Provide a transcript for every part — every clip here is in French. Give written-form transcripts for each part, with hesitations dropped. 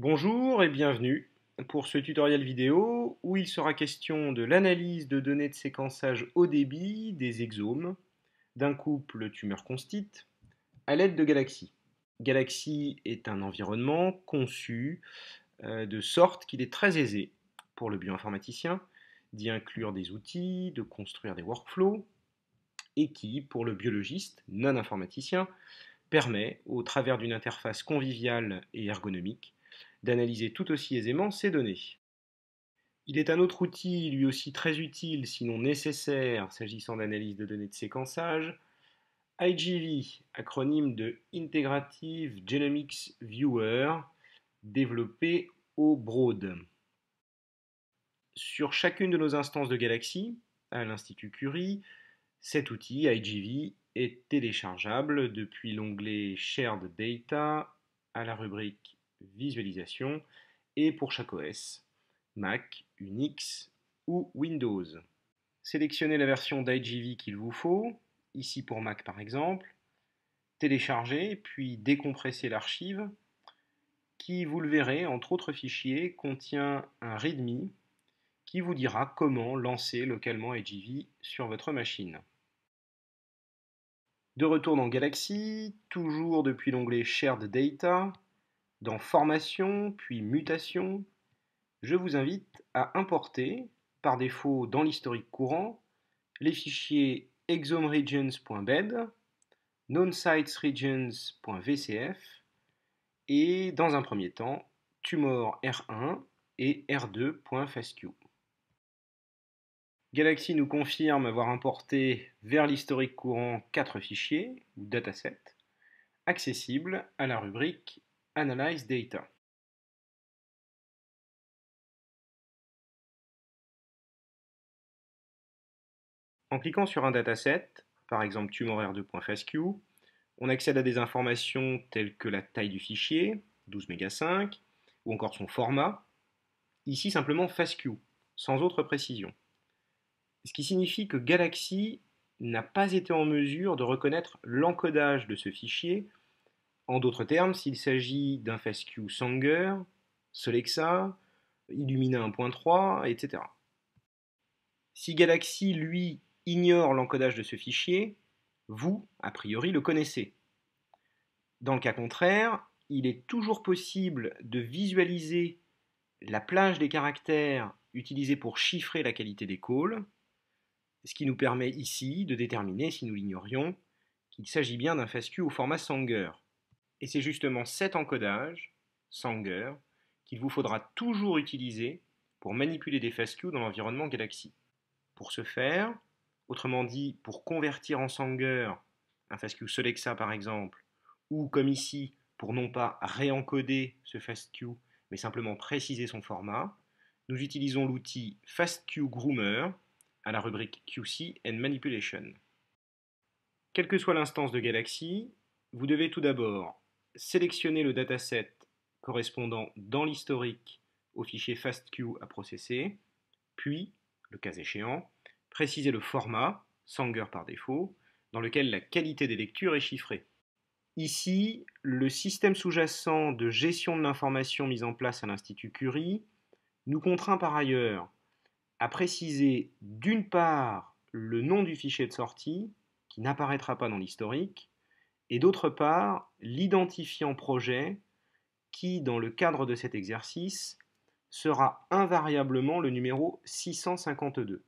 Bonjour et bienvenue pour ce tutoriel vidéo où il sera question de l'analyse de données de séquençage haut débit des exomes d'un couple tumeur-constite à l'aide de Galaxy. Galaxy est un environnement conçu de sorte qu'il est très aisé pour le bioinformaticien d'y inclure des outils, de construire des workflows et qui, pour le biologiste non informaticien, permet, au travers d'une interface conviviale et ergonomique, d'analyser tout aussi aisément ces données. Il est un autre outil, lui aussi très utile, sinon nécessaire, s'agissant d'analyse de données de séquençage, IGV, acronyme de Integrative Genomics Viewer, développé au Broad. Sur chacune de nos instances de Galaxy, à l'Institut Curie, cet outil IGV est téléchargeable depuis l'onglet Shared Data à la rubrique Visualisation et pour chaque OS, Mac, Unix ou Windows. Sélectionnez la version d'IGV qu'il vous faut, ici pour Mac par exemple, téléchargez puis décompressez l'archive qui, vous le verrez, entre autres fichiers, contient un README qui vous dira comment lancer localement IGV sur votre machine. De retour dans Galaxy, toujours depuis l'onglet Shared Data, dans Formation, puis Mutation, je vous invite à importer, par défaut dans l'historique courant, les fichiers exomeregions.bed, known-sites-regions.vcf et, dans un premier temps, tumor R1 et R2.fasq. Galaxy nous confirme avoir importé vers l'historique courant 4 fichiers, ou datasets, accessibles à la rubrique Analyze Data. En cliquant sur un dataset, par exemple tumor R2.fasq, on accède à des informations telles que la taille du fichier, 12 mégas, ou encore son format, ici simplement FASQ, sans autre précision. Ce qui signifie que Galaxy n'a pas été en mesure de reconnaître l'encodage de ce fichier, en d'autres termes, s'il s'agit d'un FASQ Sanger, Solexa, Illumina 1.3, etc. Si Galaxy, lui, ignore l'encodage de ce fichier, vous, a priori, le connaissez. Dans le cas contraire, il est toujours possible de visualiser la plage des caractères utilisés pour chiffrer la qualité des calls, ce qui nous permet ici de déterminer, si nous l'ignorions, qu'il s'agit bien d'un FASQ au format Sanger. Et c'est justement cet encodage, Sanger, qu'il vous faudra toujours utiliser pour manipuler des FASQ dans l'environnement Galaxy. Pour ce faire, autrement dit, pour convertir en Sanger un FASQ Solexa par exemple, ou comme ici, pour non pas réencoder ce FASTQ, mais simplement préciser son format, nous utilisons l'outil FASTQ Groomer à la rubrique QC and Manipulation. Quelle que soit l'instance de Galaxy, vous devez tout d'abord sélectionner le dataset correspondant dans l'historique au fichier FASTQ à processer, puis, le cas échéant, préciser le format, Sanger par défaut, dans lequel la qualité des lectures est chiffrée. Ici, le système sous-jacent de gestion de l'information mis en place à l'Institut Curie nous contraint par ailleurs à préciser d'une part le nom du fichier de sortie, qui n'apparaîtra pas dans l'historique, et d'autre part l'identifiant projet, qui, dans le cadre de cet exercice, sera invariablement le numéro 652.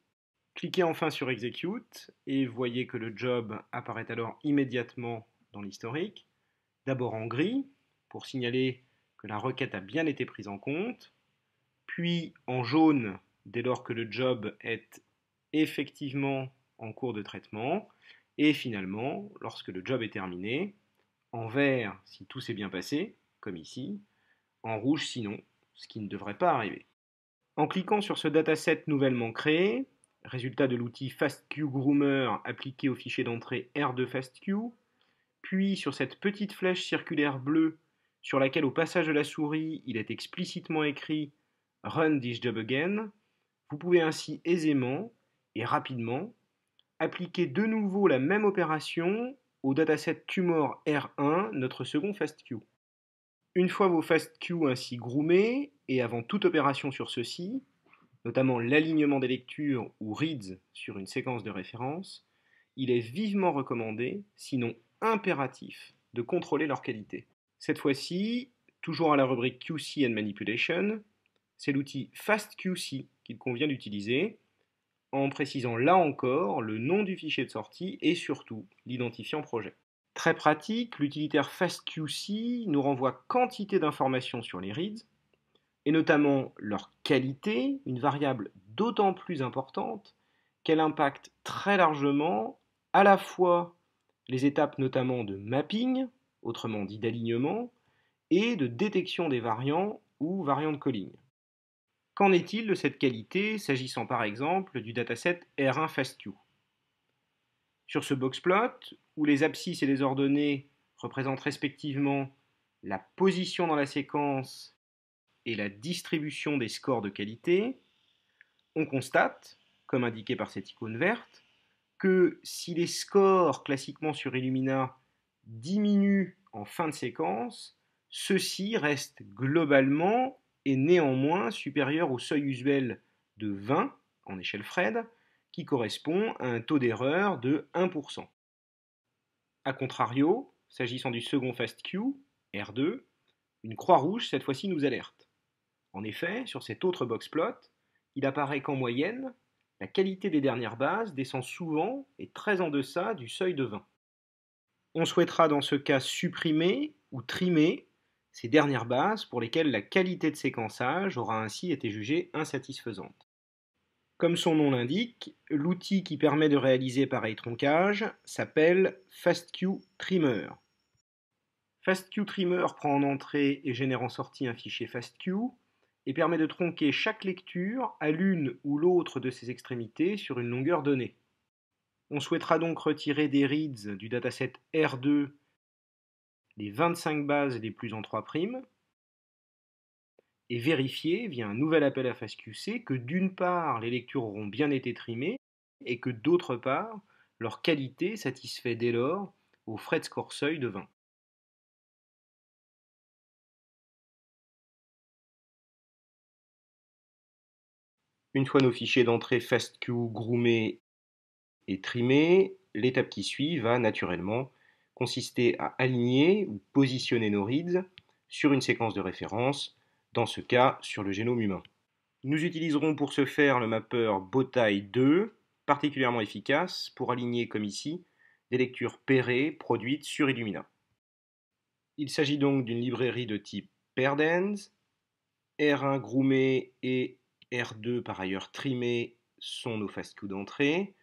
Cliquez enfin sur Execute et voyez que le job apparaît alors immédiatement dans l'historique, d'abord en gris pour signaler que la requête a bien été prise en compte, puis en jaune dès lors que le job est effectivement en cours de traitement, et finalement, lorsque le job est terminé, en vert si tout s'est bien passé, comme ici, en rouge sinon, ce qui ne devrait pas arriver. En cliquant sur ce dataset nouvellement créé, résultat de l'outil FASTQ Groomer appliqué au fichier d'entrée R2FASTQ, puis sur cette petite flèche circulaire bleue sur laquelle au passage de la souris il est explicitement écrit Run this job again, vous pouvez ainsi aisément et rapidement appliquer de nouveau la même opération au dataset tumor R1, notre second FASTQ. Une fois vos FASTQ ainsi groomés, et avant toute opération sur ceux-ci, notamment l'alignement des lectures ou reads sur une séquence de référence, il est vivement recommandé, sinon impératif, de contrôler leur qualité. Cette fois-ci, toujours à la rubrique QC and Manipulation, c'est l'outil FastQC qu'il convient d'utiliser, en précisant là encore le nom du fichier de sortie et surtout l'identifiant projet. Très pratique, l'utilitaire FastQC nous renvoie quantité d'informations sur les reads, et notamment leur qualité, une variable d'autant plus importante qu'elle impacte très largement à la fois les étapes notamment de mapping, autrement dit d'alignement, et de détection des variants ou variants de calling. Qu'en est-il de cette qualité s'agissant par exemple du dataset R1 FastQ? Sur ce boxplot, où les abscisses et les ordonnées représentent respectivement la position dans la séquence et la distribution des scores de qualité, on constate, comme indiqué par cette icône verte, que si les scores classiquement sur Illumina diminuent en fin de séquence, ceux-ci restent globalement et néanmoins supérieurs au seuil usuel de 20 en échelle Fred, qui correspond à un taux d'erreur de 1%. A contrario, s'agissant du second FastQ, R2, une croix rouge cette fois-ci nous alerte. En effet, sur cet autre boxplot, il apparaît qu'en moyenne, la qualité des dernières bases descend souvent et très en deçà du seuil de 20. On souhaitera dans ce cas supprimer ou trimer ces dernières bases pour lesquelles la qualité de séquençage aura ainsi été jugée insatisfaisante. Comme son nom l'indique, l'outil qui permet de réaliser pareil troncage s'appelle FastQ-Trimmer. FastQ-Trimmer prend en entrée et génère en sortie un fichier FastQ et permet de tronquer chaque lecture à l'une ou l'autre de ses extrémités sur une longueur donnée. On souhaitera donc retirer des reads du dataset R2 les 25 bases les plus en 3' et vérifier via un nouvel appel à FastQC que d'une part les lectures auront bien été trimées et que d'autre part leur qualité satisfait dès lors au Fred score seuil de 20. Une fois nos fichiers d'entrée FastQ groomés et trimés, l'étape qui suit va naturellement consister à aligner ou positionner nos reads sur une séquence de référence, dans ce cas sur le génome humain. Nous utiliserons pour ce faire le mapper Bowtie 2, particulièrement efficace pour aligner comme ici des lectures pairées produites sur Illumina. Il s'agit donc d'une librairie de type pairedEnds, R1 groomé et R2 par ailleurs trimé sont nos FastQ d'entrée,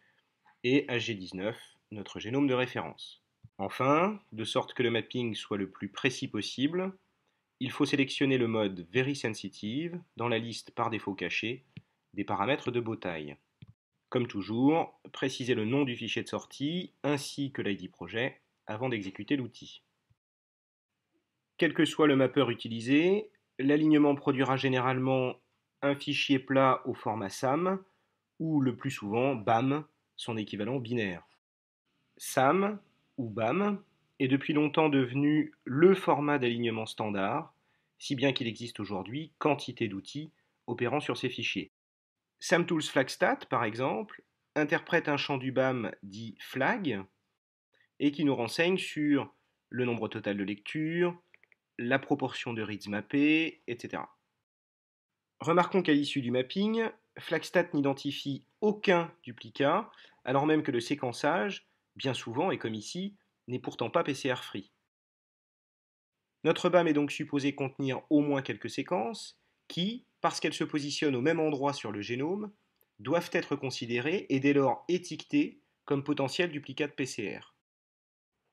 et HG19, notre génome de référence. Enfin, de sorte que le mapping soit le plus précis possible, il faut sélectionner le mode Very Sensitive dans la liste par défaut cachée des paramètres de Bowtie. Comme toujours, précisez le nom du fichier de sortie ainsi que l'ID projet avant d'exécuter l'outil. Quel que soit le mapper utilisé, l'alignement produira généralement un fichier plat au format SAM ou le plus souvent BAM, son équivalent binaire. SAM ou BAM est depuis longtemps devenu le format d'alignement standard, si bien qu'il existe aujourd'hui quantité d'outils opérant sur ces fichiers. SAMtools FlagStat, par exemple, interprète un champ du BAM dit flag et qui nous renseigne sur le nombre total de lectures, la proportion de reads mappés, etc. Remarquons qu'à l'issue du mapping, FlagStat n'identifie aucun duplicat, alors même que le séquençage, bien souvent et comme ici, n'est pourtant pas PCR-free. Notre BAM est donc supposé contenir au moins quelques séquences qui, parce qu'elles se positionnent au même endroit sur le génome, doivent être considérées et dès lors étiquetées comme potentiels duplicats de PCR.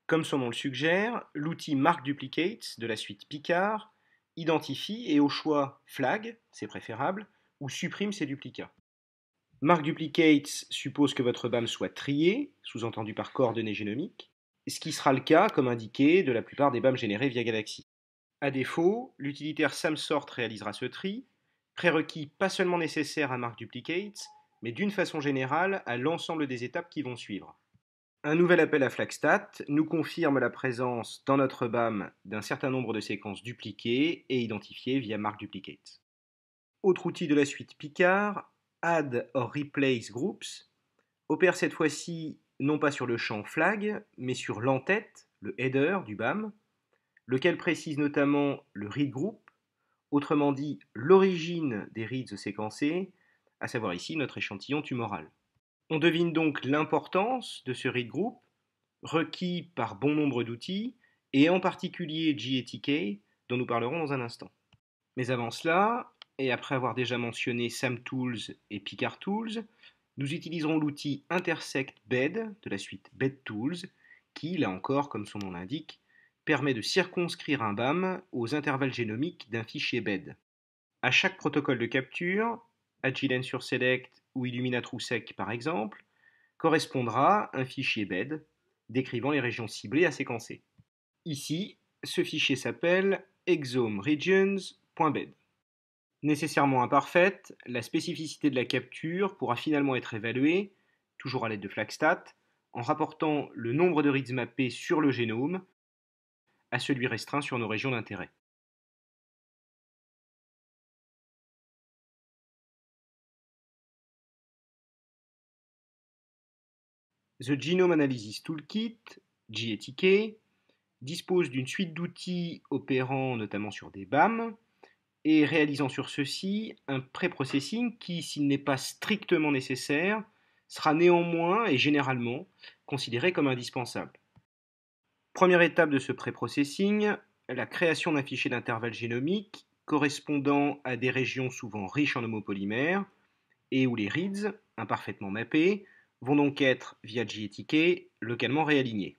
Comme son nom le suggère, l'outil MarkDuplicates de la suite Picard identifie et au choix flag, c'est préférable, ou supprime ces duplicats. MarkDuplicates suppose que votre BAM soit trié, sous-entendu par coordonnées génomiques, ce qui sera le cas, comme indiqué, de la plupart des BAM générés via Galaxy. A défaut, l'utilitaire SAMsort réalisera ce tri, prérequis pas seulement nécessaire à MarkDuplicates, mais d'une façon générale à l'ensemble des étapes qui vont suivre. Un nouvel appel à Flagstat nous confirme la présence dans notre BAM d'un certain nombre de séquences dupliquées et identifiées via markDuplicate. Autre outil de la suite Picard, Add or Replace Groups, opère cette fois-ci non pas sur le champ flag, mais sur l'entête, le header du BAM, lequel précise notamment le read group, autrement dit l'origine des reads séquencés, à savoir ici notre échantillon tumoral. On devine donc l'importance de ce read group, requis par bon nombre d'outils, et en particulier GATK, dont nous parlerons dans un instant. Mais avant cela, et après avoir déjà mentionné SAMTools et PicardTools, nous utiliserons l'outil IntersectBed de la suite BedTools, qui, là encore, comme son nom l'indique, permet de circonscrire un BAM aux intervalles génomiques d'un fichier bed. À chaque protocole de capture, Agilent sur Select ou Illumina TrueSec par exemple, correspondra un fichier bed décrivant les régions ciblées à séquencer. Ici, ce fichier s'appelle exomeregions.bed. Nécessairement imparfaite, la spécificité de la capture pourra finalement être évaluée, toujours à l'aide de Flagstat, en rapportant le nombre de reads mappés sur le génome à celui restreint sur nos régions d'intérêt. The Genome Analysis Toolkit, GATK, dispose d'une suite d'outils opérant notamment sur des BAM et réalisant sur ceux-ci un pré-processing qui, s'il n'est pas strictement nécessaire, sera néanmoins et généralement considéré comme indispensable. Première étape de ce pré-processing, la création d'un fichier d'intervalle génomique correspondant à des régions souvent riches en homopolymères et où les reads, imparfaitement mappés, vont donc être, via GATK, localement réalignés.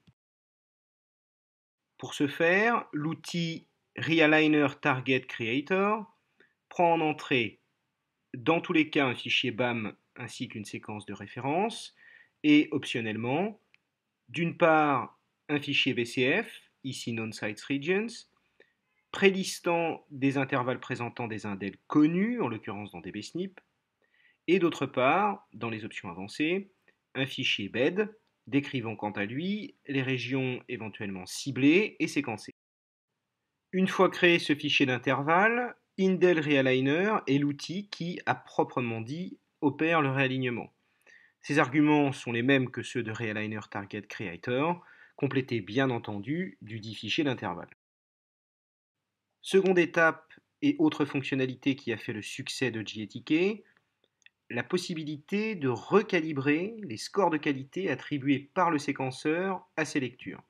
Pour ce faire, l'outil Realigner Target Creator prend en entrée, dans tous les cas, un fichier BAM ainsi qu'une séquence de référence, et optionnellement, d'une part, un fichier VCF, ici Non-Sites Regions, prélistant des intervalles présentant des indels connus, en l'occurrence dans DBSNP, et d'autre part, dans les options avancées, un fichier BED décrivant quant à lui les régions éventuellement ciblées et séquencées. Une fois créé ce fichier d'intervalle, Indel Realigner est l'outil qui, à proprement dit, opère le réalignement. Ces arguments sont les mêmes que ceux de Realigner Target Creator, complétés bien entendu du dit fichier d'intervalle. Seconde étape et autre fonctionnalité qui a fait le succès de GATK, la possibilité de recalibrer les scores de qualité attribués par le séquenceur à ces lectures.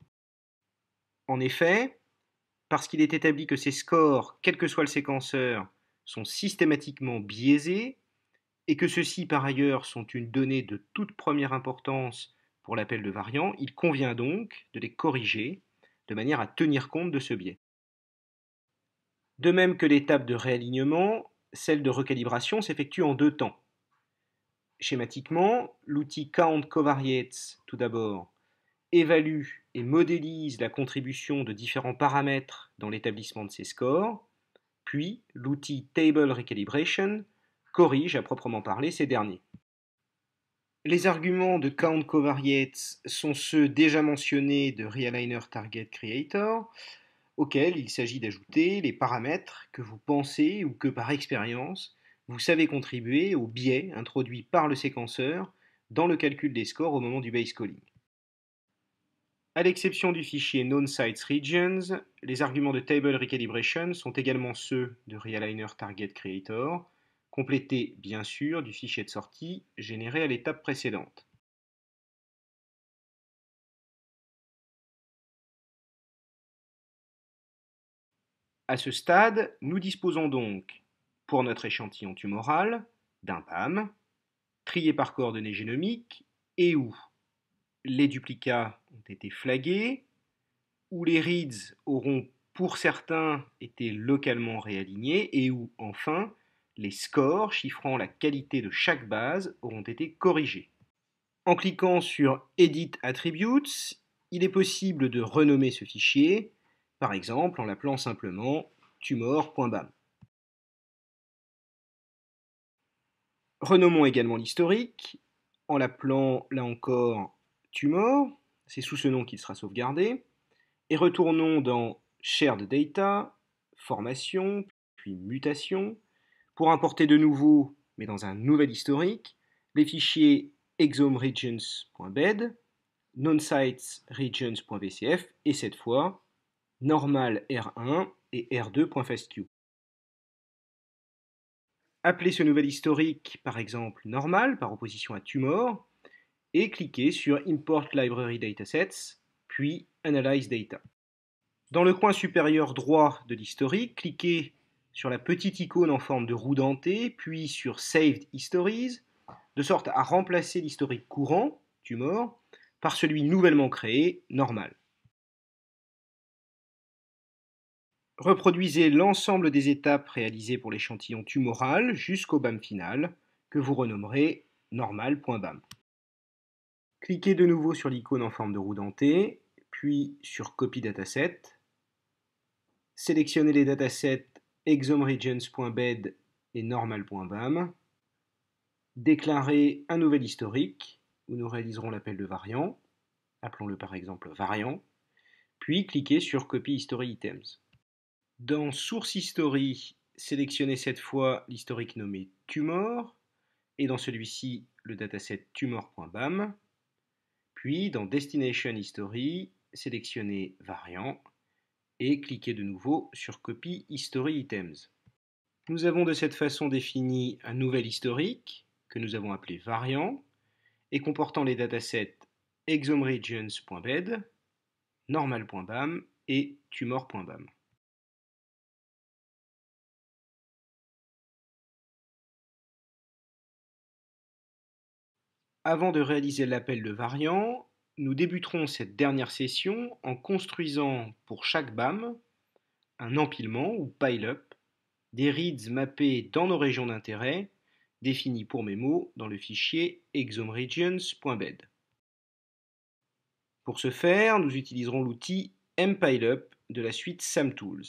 En effet, parce qu'il est établi que ces scores, quel que soit le séquenceur, sont systématiquement biaisés, et que ceux-ci par ailleurs sont une donnée de toute première importance pour l'appel de variant, il convient donc de les corriger de manière à tenir compte de ce biais. De même que l'étape de réalignement, celle de recalibration s'effectue en deux temps. Schématiquement, l'outil Count Covariates, tout d'abord, évalue et modélise la contribution de différents paramètres dans l'établissement de ces scores, puis l'outil Table Recalibration corrige à proprement parler ces derniers. Les arguments de Count Covariates sont ceux déjà mentionnés de Realigner Target Creator, auxquels il s'agit d'ajouter les paramètres que vous pensez ou que par expérience vous savez contribuer au biais introduit par le séquenceur dans le calcul des scores au moment du base calling. À l'exception du fichier Non-Sites Regions, les arguments de Table Recalibration sont également ceux de Realigner Target Creator, complétés bien sûr du fichier de sortie généré à l'étape précédente. À ce stade, nous disposons donc, pour notre échantillon tumoral, d'un PAM, trié par coordonnées génomiques, et où les duplicats ont été flagués, où les reads auront pour certains été localement réalignés, et où, enfin, les scores chiffrant la qualité de chaque base auront été corrigés. En cliquant sur Edit Attributes, il est possible de renommer ce fichier, par exemple en l'appelant simplement tumor.bam. Renommons également l'historique, en l'appelant là encore tumor, c'est sous ce nom qu'il sera sauvegardé, et retournons dans Shared Data, Formation, puis Mutation, pour importer de nouveau, mais dans un nouvel historique, les fichiers exomeregions.bed, nonsites-regions.vcf et cette fois normal R1 et R2.fastq. Appelez ce nouvel historique par exemple normal par opposition à tumor et cliquez sur Import Library Datasets puis Analyze Data. Dans le coin supérieur droit de l'historique, cliquez sur la petite icône en forme de roue dentée puis sur Saved Histories de sorte à remplacer l'historique courant, tumor, par celui nouvellement créé, normal. Reproduisez l'ensemble des étapes réalisées pour l'échantillon tumoral jusqu'au BAM final, que vous renommerez normal.bam. Cliquez de nouveau sur l'icône en forme de roue dentée, puis sur Copy Dataset. Sélectionnez les datasets exomeregions.bed et normal.bam. Déclarez un nouvel historique, où nous réaliserons l'appel de variant, appelons-le par exemple variant, puis cliquez sur Copy History Items. Dans Source History, sélectionnez cette fois l'historique nommé tumor, et dans celui-ci le dataset tumor.bam. Puis dans Destination History, sélectionnez variant et cliquez de nouveau sur Copy History Items. Nous avons de cette façon défini un nouvel historique que nous avons appelé variant et comportant les datasets exomeregions.bed, normal.bam et tumor.bam. Avant de réaliser l'appel de variant, nous débuterons cette dernière session en construisant pour chaque BAM un empilement ou pile-up des reads mappés dans nos régions d'intérêt définies pour mémo dans le fichier exomeregions.bed. Pour ce faire, nous utiliserons l'outil mpilup de la suite SAMtools.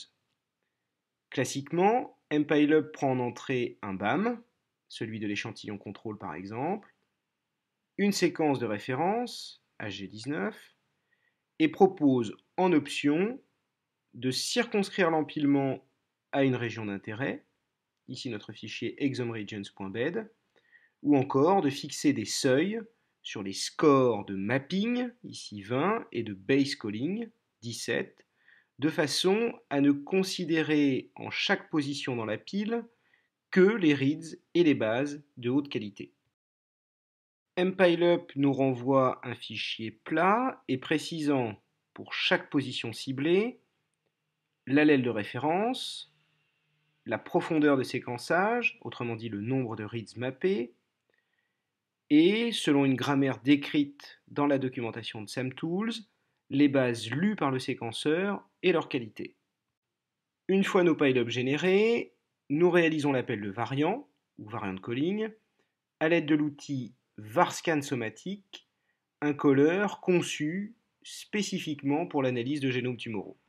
Classiquement, mpilup prend en entrée un BAM, celui de l'échantillon contrôle par exemple, une séquence de référence, HG19, et propose en option de circonscrire l'empilement à une région d'intérêt, ici notre fichier exomeregions.bed, ou encore de fixer des seuils sur les scores de mapping, ici 20, et de base calling, 17, de façon à ne considérer en chaque position dans la pile que les reads et les bases de haute qualité. mpilup nous renvoie un fichier plat et précisant pour chaque position ciblée l'allèle de référence, la profondeur de séquençage, autrement dit le nombre de reads mappés, et, selon une grammaire décrite dans la documentation de SAMtools, les bases lues par le séquenceur et leur qualité. Une fois nos pile-ups générés, nous réalisons l'appel de variant, ou variant calling, à l'aide de l'outil varscan somatique, un calleur conçu spécifiquement pour l'analyse de génomes tumoraux.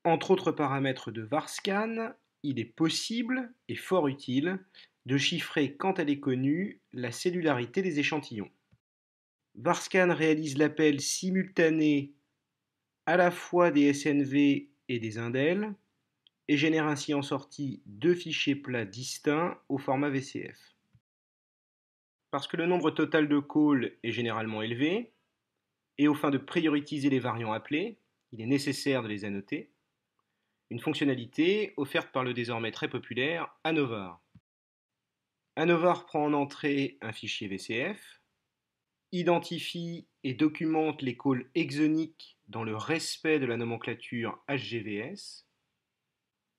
Entre autres paramètres de varscan, il est possible et fort utile de chiffrer, quand elle est connue, la cellularité des échantillons. Varscan réalise l'appel simultané à la fois des SNV et des indels et génère ainsi en sortie deux fichiers plats distincts au format VCF. Parce que le nombre total de calls est généralement élevé, et aux fins de prioriser les variants appelés, il est nécessaire de les annoter, une fonctionnalité offerte par le désormais très populaire ANOVAR. ANOVAR prend en entrée un fichier VCF, identifie et documente les calls exoniques dans le respect de la nomenclature HGVS,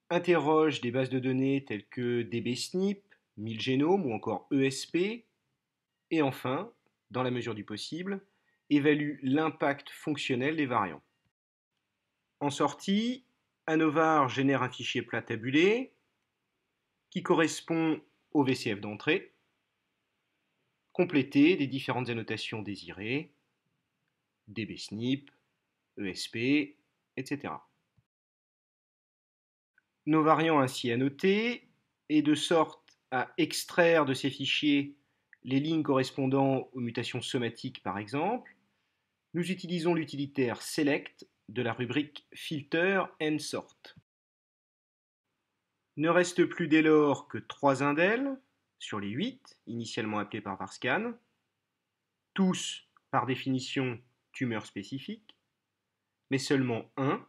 interroge des bases de données telles que DBSNP, 1000 génomes ou encore ESP, et enfin, dans la mesure du possible, évalue l'impact fonctionnel des variants. En sortie, ANOVAR génère un fichier plat tabulé qui correspond au VCF d'entrée, complété des différentes annotations désirées, DBSNP, ESP, etc. Nos variants ainsi annotés, et de sorte à extraire de ces fichiers les lignes correspondant aux mutations somatiques par exemple, Nous utilisons l'utilitaire select de la rubrique filter and sort. Ne reste plus dès lors que 3 indels sur les 8 initialement appelés par Varscan, tous par définition tumeurs spécifiques, mais seulement un,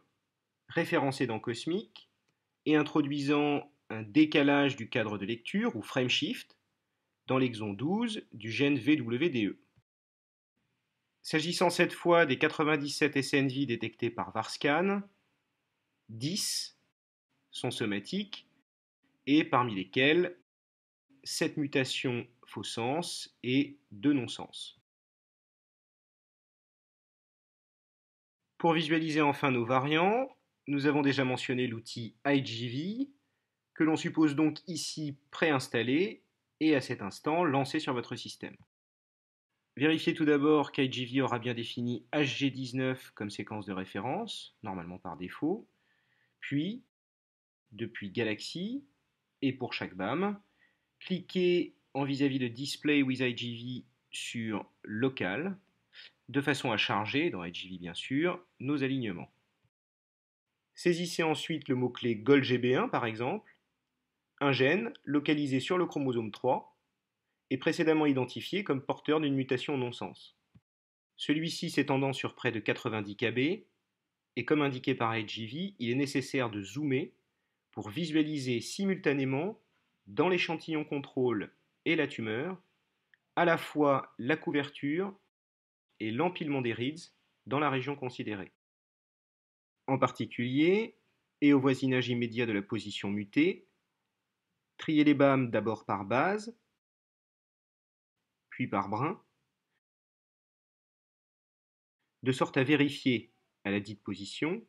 référencé dans Cosmic et introduisant un décalage du cadre de lecture ou frameshift dans l'exon 12 du gène VWDE. S'agissant cette fois des 97 SNV détectés par Varscan, 10 sont somatiques et parmi lesquels 7 mutations faux sens et 2 non-sens. Pour visualiser enfin nos variants, nous avons déjà mentionné l'outil IGV, que l'on suppose donc ici préinstallé et à cet instant lancé sur votre système. Vérifiez tout d'abord qu'IGV aura bien défini HG19 comme séquence de référence, normalement par défaut, puis, depuis Galaxy, et pour chaque BAM, cliquez en vis-à-vis de Display with IGV sur Local, de façon à charger, dans IGV bien sûr, nos alignements. Saisissez ensuite le mot-clé GOLGB1 par exemple, un gène localisé sur le chromosome 3 et précédemment identifié comme porteur d'une mutation non-sens. Celui-ci s'étendant sur près de 90 kb, et comme indiqué par IGV, il est nécessaire de zoomer pour visualiser simultanément, dans l'échantillon contrôle et la tumeur, à la fois la couverture et l'empilement des reads dans la région considérée. En particulier, et au voisinage immédiat de la position mutée, triez les BAM d'abord par base, puis par brin, de sorte à vérifier, à la dite position,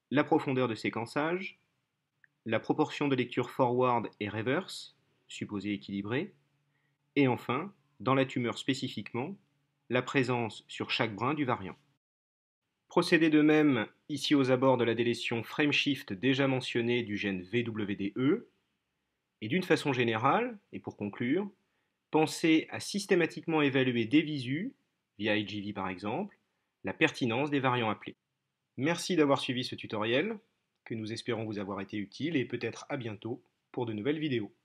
la profondeur de séquençage, la proportion de lecture forward et reverse, supposée équilibrée, et enfin, dans la tumeur spécifiquement, la présence sur chaque brin du variant. Procédez de même ici aux abords de la délétion frameshift déjà mentionnée du gène VWDE, et d'une façon générale, et pour conclure, pensez à systématiquement évaluer des visus, via IGV par exemple, la pertinence des variants appelés. Merci d'avoir suivi ce tutoriel, que nous espérons vous avoir été utile, et peut-être à bientôt pour de nouvelles vidéos.